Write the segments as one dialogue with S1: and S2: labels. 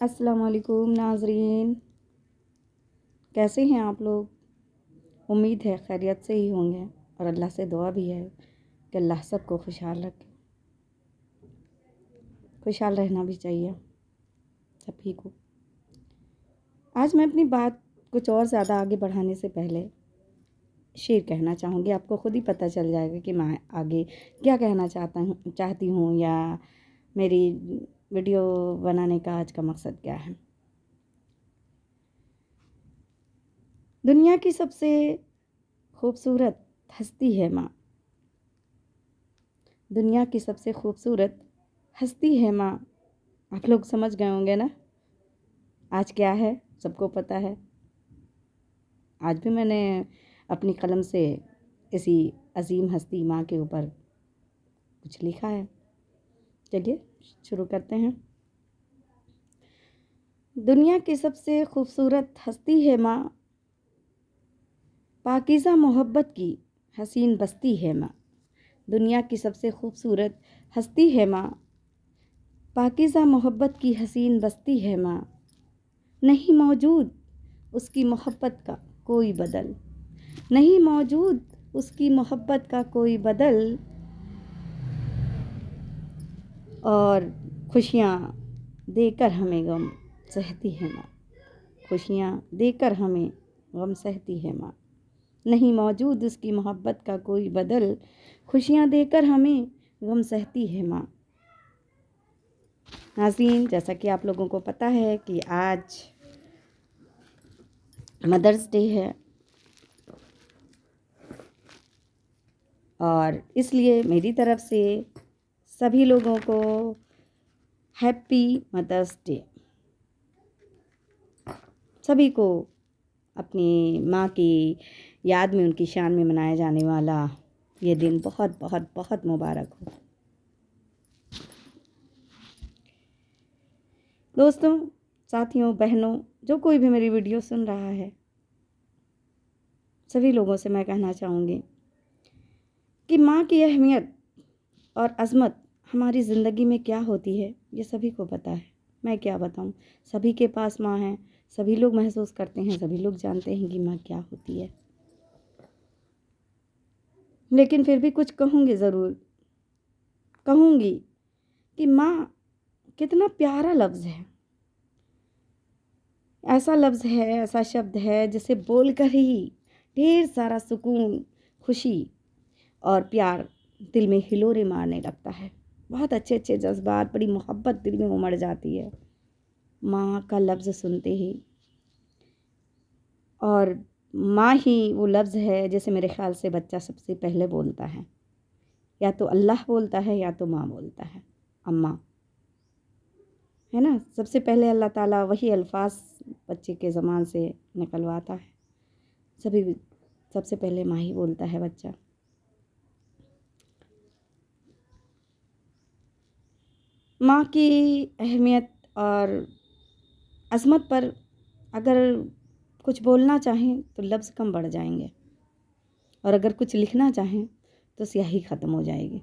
S1: السلام علیکم ناظرین، کیسے ہیں آپ لوگ؟ امید ہے خیریت سے ہی ہوں گے، اور اللہ سے دعا بھی ہے کہ اللہ سب کو خوشحال رکھے۔ خوشحال رہنا بھی چاہیے سبھی کو۔ آج میں اپنی بات کچھ اور زیادہ آگے بڑھانے سے پہلے شعر کہنا چاہوں گی۔ آپ کو خود ہی پتہ چل جائے گا کہ میں آگے کیا کہنا چاہتی ہوں یا میری ویڈیو بنانے کا آج کا مقصد کیا ہے۔ دنیا کی سب سے خوبصورت ہستی ہے ماں، دنیا کی سب سے خوبصورت ہستی ہے ماں۔ آپ لوگ سمجھ گئے ہوں گے نا آج کیا ہے، سب کو پتہ ہے۔ آج بھی میں نے اپنی قلم سے اسی عظیم ہستی ماں کے اوپر کچھ لکھا ہے۔ چلیے شروع کرتے ہیں۔ دنیا کی سب سے خوبصورت ہستی ہے ماں، پاکیزہ محبت کی حسین بستی ہے ماں۔ دنیا کی سب سے خوبصورت ہستی ہے ماں، پاکیزہ محبت کی حسین بستی ہے ماں۔ نہیں موجود اس کی محبت کا کوئی بدل، نہیں موجود اس کی محبت کا کوئی بدل، اور خوشیاں دے کر ہمیں غم سہتی ہے ماں، خوشیاں دے کر ہمیں غم سہتی ہے ماں۔ نہیں موجود اس کی محبت کا کوئی بدل، خوشیاں دے کر ہمیں غم سہتی ہے ماں۔ ناظرین، جیسا کہ آپ لوگوں کو پتہ ہے کہ آج مدرس ڈے ہے، اور اس لیے میری طرف سے سبھی لوگوں کو ہیپی مدرس ڈے۔ سبھی کو اپنی ماں کی یاد میں، ان کی شان میں منایا جانے والا یہ دن بہت بہت بہت مبارک ہو۔ دوستوں، ساتھیوں، بہنوں، جو کوئی بھی میری ویڈیو سن رہا ہے، سبھی لوگوں سے میں کہنا چاہوں گی کہ ماں کی اہمیت اور عظمت ہماری زندگی میں کیا ہوتی ہے یہ سبھی کو پتہ ہے۔ میں کیا بتاؤں، سبھی کے پاس ماں ہے، سبھی لوگ محسوس کرتے ہیں، سبھی لوگ جانتے ہیں کہ ماں کیا ہوتی ہے۔ لیکن پھر بھی کچھ کہوں گی، ضرور کہوں گی کہ ماں کتنا پیارا لفظ ہے، ایسا لفظ ہے، ایسا شبد ہے جسے بول کر ہی ڈھیر سارا سکون، خوشی اور پیار دل میں ہلورے مارنے لگتا ہے۔ بہت اچھے اچھے جذبات، بڑی محبت دل میں امڑ جاتی ہے ماں کا لفظ سنتے ہی۔ اور ماں ہی وہ لفظ ہے جیسے میرے خیال سے بچہ سب سے پہلے بولتا ہے، یا تو اللہ بولتا ہے یا تو ماں بولتا ہے، اماں، ہے نا۔ سب سے پہلے اللہ تعالیٰ وہی الفاظ بچے کے زبان سے نکلواتا ہے، سب سے پہلے ماں ہی بولتا ہے بچہ۔ ماں کی اہمیت اور عظمت پر اگر کچھ بولنا چاہیں تو لفظ کم بڑھ جائیں گے، اور اگر کچھ لکھنا چاہیں تو سیاہی ختم ہو جائے گی،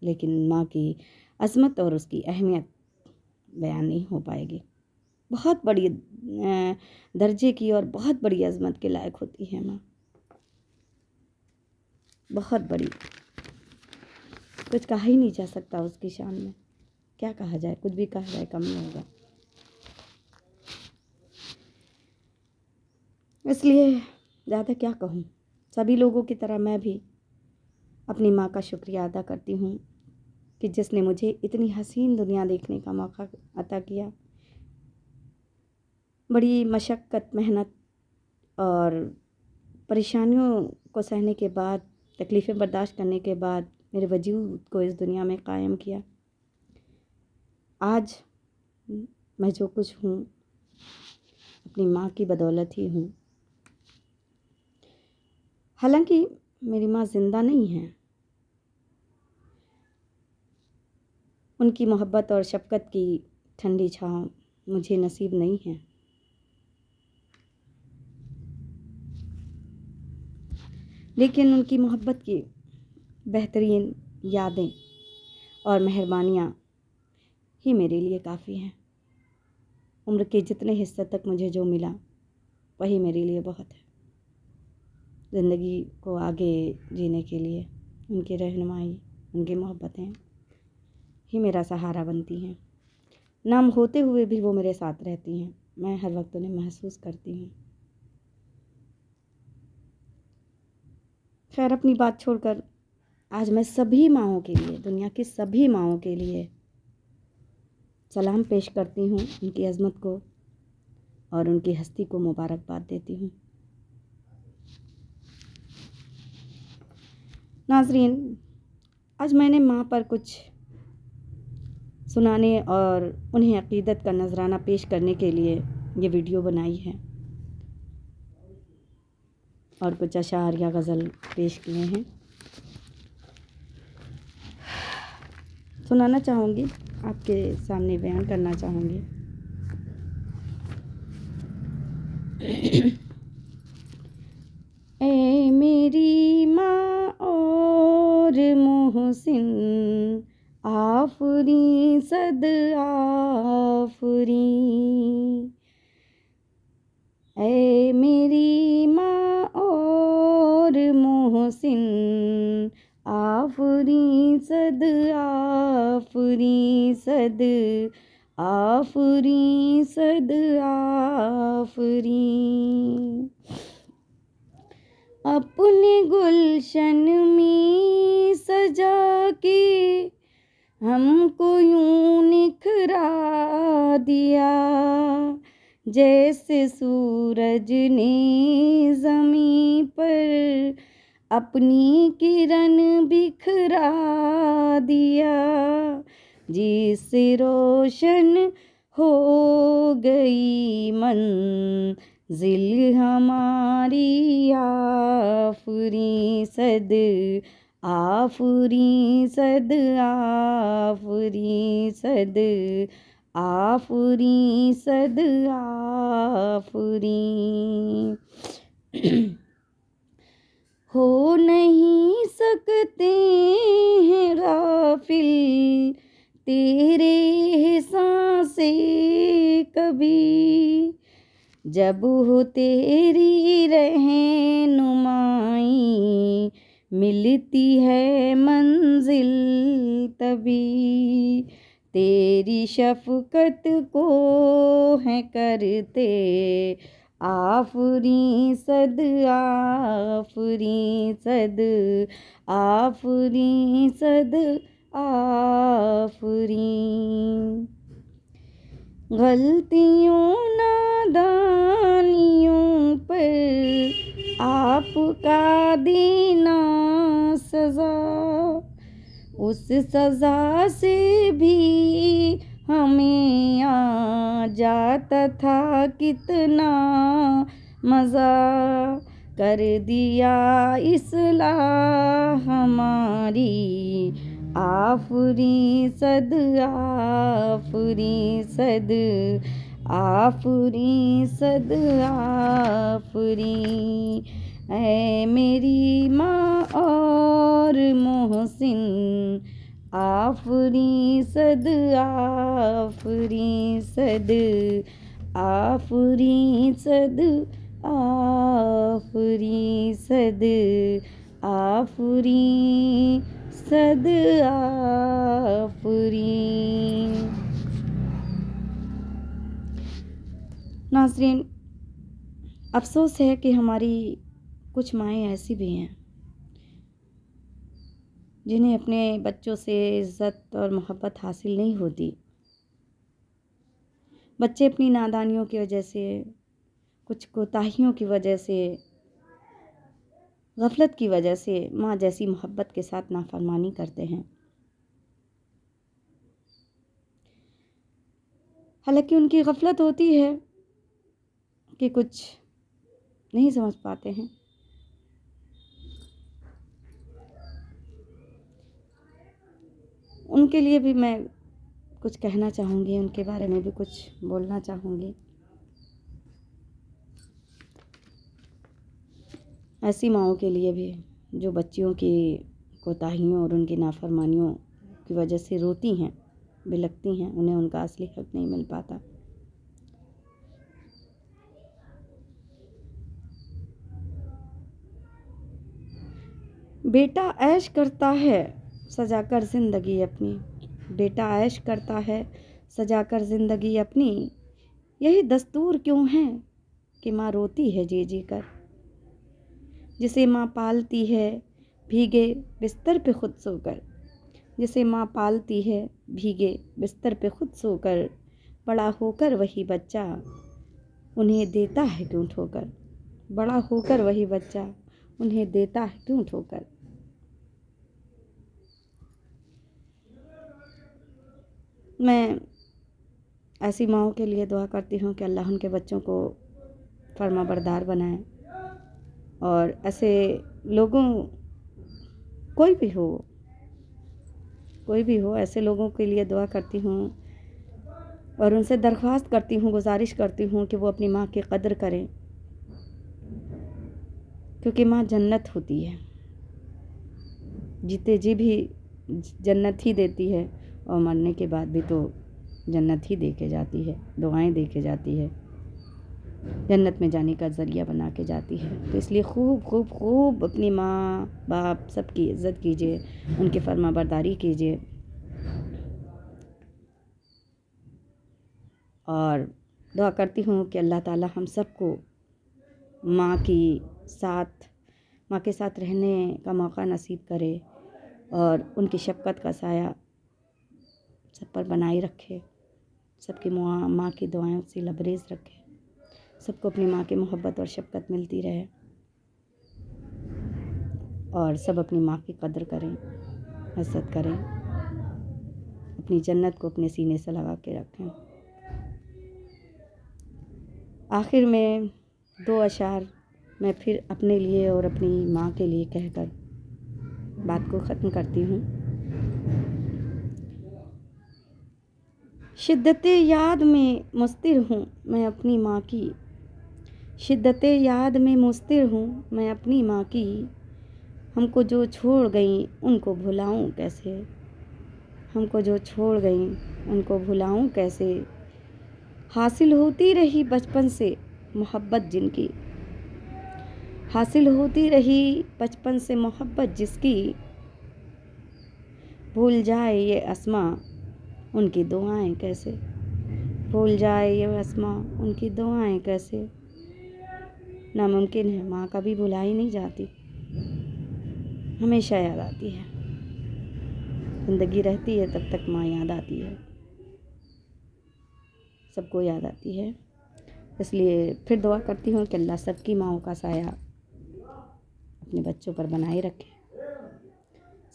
S1: لیکن ماں کی عظمت اور اس کی اہمیت بیان نہیں ہو پائے گی۔ بہت بڑی درجے کی اور بہت بڑی عظمت کے لائق ہوتی ہے ماں، بہت بڑی، کچھ کہا ہی نہیں جا سکتا اس کی شان میں۔ کیا کہا جائے، کچھ بھی کہا جائے کم نہیں ہوگا۔ اس لیے زیادہ کیا کہوں، سبھی لوگوں کی طرح میں بھی اپنی ماں کا شکریہ ادا کرتی ہوں کہ جس نے مجھے اتنی حسین دنیا دیکھنے کا موقع عطا کیا۔ بڑی مشقت، محنت اور پریشانیوں کو سہنے کے بعد، تکلیفیں برداشت کرنے کے بعد میرے وجود کو اس دنیا میں قائم کیا۔ آج میں جو کچھ ہوں اپنی ماں کی بدولت ہی ہوں۔ حالانکہ میری ماں زندہ نہیں ہے، ان کی محبت اور شفقت کی ٹھنڈی چھاؤں مجھے نصیب نہیں ہے، لیکن ان کی محبت کی بہترین یادیں اور مہربانیاں ہی میرے لیے کافی ہیں۔ عمر کے جتنے حصے تک مجھے جو ملا وہی میرے لیے بہت ہے. زندگی کو آگے جینے کے لیے ان کی رہنمائی، ان کی محبتیں ہی میرا سہارا بنتی ہیں. نام ہوتے ہوئے بھی وہ میرے ساتھ رہتی ہیں. میں ہر وقت انہیں محسوس کرتی ہوں. خیر، اپنی بات چھوڑ کر آج میں سبھی ماؤں کے لیے، دنیا کی سبھی ماؤں کے لیے سلام پیش کرتی ہوں، ان کی عظمت کو اور ان کی ہستی کو مبارکباد دیتی ہوں. ناظرین، آج میں نے ماں پر کچھ سنانے اور انہیں عقیدت کا نذرانہ پیش کرنے کے لیے یہ ویڈیو بنائی ہے اور کچھ اشعار یا غزل پیش کیے ہیں. سنانا چاہوں گی، آپ کے سامنے بیان کرنا چاہوں گی. اے میری ماں اور محسن، آفرین صد آفرین. اے میری ماں اور محسن، آفرین صد آفرین صد آفرین صد آفرین. اپنے گلشن میں سجا کے ہم کو یوں نکھرا دیا، جیسے سورج نے زمین پر اپنی کرن بکھرا دیا. جس سے روشن ہو گئی منزل ہماری، آفرین صد آفرین صد آفرین صد آفرین صد آفرین. ہو نہیں سکتے ہیں غافل تیرے احسان سے کبھی، جب ہو تیری رہنمائی ملتی ہے منزل تبھی. تیری شفقت کو ہے کرتے آفرین صد آفرین صد آفرین صد آفرین. غلطیوں نادانیوں پر آپ کا دینا سزا، اس سزا سے بھی ہمیں آ جاتا تھا کتنا مزہ. کر دیا اصلاح ہماری، آفرین صد آفرین صد آفرین صد آفرین. اے میری ماں اور محسن، آفرین صد آفرین صد آفرین صد آفرین صد آفرین صد آفرین. ناظرین، افسوس ہے کہ ہماری کچھ مائیں ایسی بھی ہیں جنہیں اپنے بچوں سے عزت اور محبت حاصل نہیں ہوتی. بچے اپنی نادانیوں کی وجہ سے، کچھ کوتاہیوں کی وجہ سے، غفلت کی وجہ سے ماں جیسی محبت کے ساتھ نافرمانی کرتے ہیں. حالانکہ ان کی غفلت ہوتی ہے کہ کچھ نہیں سمجھ پاتے ہیں. ان کے لیے بھی میں کچھ کہنا چاہوں گی، ان کے بارے میں بھی کچھ بولنا چاہوں گی. ایسی ماؤں کے لیے بھی جو بچیوں کی کوتاہیوں اور ان کی نافرمانیوں کی وجہ سے روتی ہیں، بلکتی ہیں، انہیں ان کا اصلی حق نہیں مل پاتا. بیٹا عیش کرتا ہے سجا کر زندگی اپنی، بیٹا عیش کرتا ہے سجا کر زندگی اپنی، یہی دستور کیوں ہے کہ ماں روتی ہے جی جی کر، جسے ماں پالتی ہے بھیگے بستر پہ خود سو کر، جسے ماں پالتی ہے بھیگے بستر پہ خود سو کر، بڑا ہو کر وہی بچہ انہیں دیتا ہے کیوں ٹھو کر، بڑا ہو کر وہی بچہ انہیں دیتا ہے کیوں ٹھو کر۔ میں ایسی ماؤں کے لیے دعا کرتی ہوں کہ اللہ ان کے بچوں کو فرما بردار بنائے، اور ایسے لوگوں کوئی بھی ہو ایسے لوگوں کے لیے دعا کرتی ہوں اور ان سے درخواست کرتی ہوں، گزارش کرتی ہوں کہ وہ اپنی ماں کی قدر کریں، کیونکہ ماں جنت ہوتی ہے، جیتے جی بھی جنت ہی دیتی ہے اور مرنے کے بعد بھی تو جنت ہی دے کے جاتی ہے، دعائیں دے کے جاتی ہے، جنت میں جانے کا ذریعہ بنا کے جاتی ہے۔ تو اس لیے خوب اپنی ماں باپ سب کی عزت کیجیے، ان کی فرما برداری کیجیے، اور دعا کرتی ہوں کہ اللہ تعالیٰ ہم سب کو ماں کے ساتھ رہنے کا موقع نصیب کرے، اور ان کی شفقت کا سایہ سب پر بنائی رکھے، سب کی ماں کی دعائیں سے لبریز رکھے، سب کو اپنی ماں کی محبت اور شفقت ملتی رہے، اور سب اپنی ماں کی قدر کریں، عزت کریں، اپنی جنت کو اپنے سینے سے لگا کے رکھیں۔ آخر میں 2 اشعار میں پھر اپنے لیے اور اپنی ماں کے لیے کہہ کر بات کو ختم کرتی ہوں۔ شدت یاد میں مضطر ہوں میں اپنی ماں کی، شدت یاد میں مضطر ہوں میں اپنی ماں کی، ہم کو جو چھوڑ گئیں ان کو بھلاؤں کیسے، ہم کو جو چھوڑ گئیں ان کو بھلاؤں کیسے، حاصل ہوتی رہی بچپن سے محبت جن کی، حاصل ہوتی رہی بچپن سے محبت جس کی، بھول جائے یہ اسماء ان کی دعائیں کیسے، بھول جائے یہ اسماء ان کی دعائیں کیسے، ناممکن ہے، ماں کبھی بھلائی نہیں جاتی، ہمیشہ یاد آتی ہے، زندگی رہتی ہے تب تک ماں یاد آتی ہے، سب کو یاد آتی ہے۔ اس لیے پھر دعا کرتی ہوں کہ اللہ سب کی ماؤں کا سایہ اپنے بچوں پر بنائے رکھے،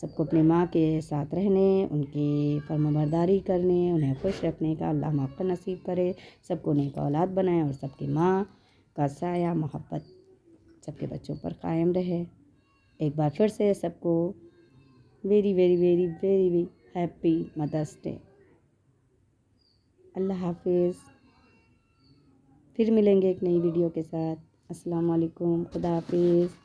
S1: سب کو اپنی ماں کے ساتھ رہنے، ان کی فرما برداری کرنے، انہیں خوش رکھنے کا اللہ موقع نصیب کرے، سب کو نیک اولاد بنائے، اور سب کی ماں کا سایہ محبت سب کے بچوں پر قائم رہے۔ ایک بار پھر سے سب کو very very very very very happy مدرس ڈے۔ اللہ حافظ، پھر ملیں گے ایک نئی ویڈیو کے ساتھ۔ السلام علیکم، خدا حافظ۔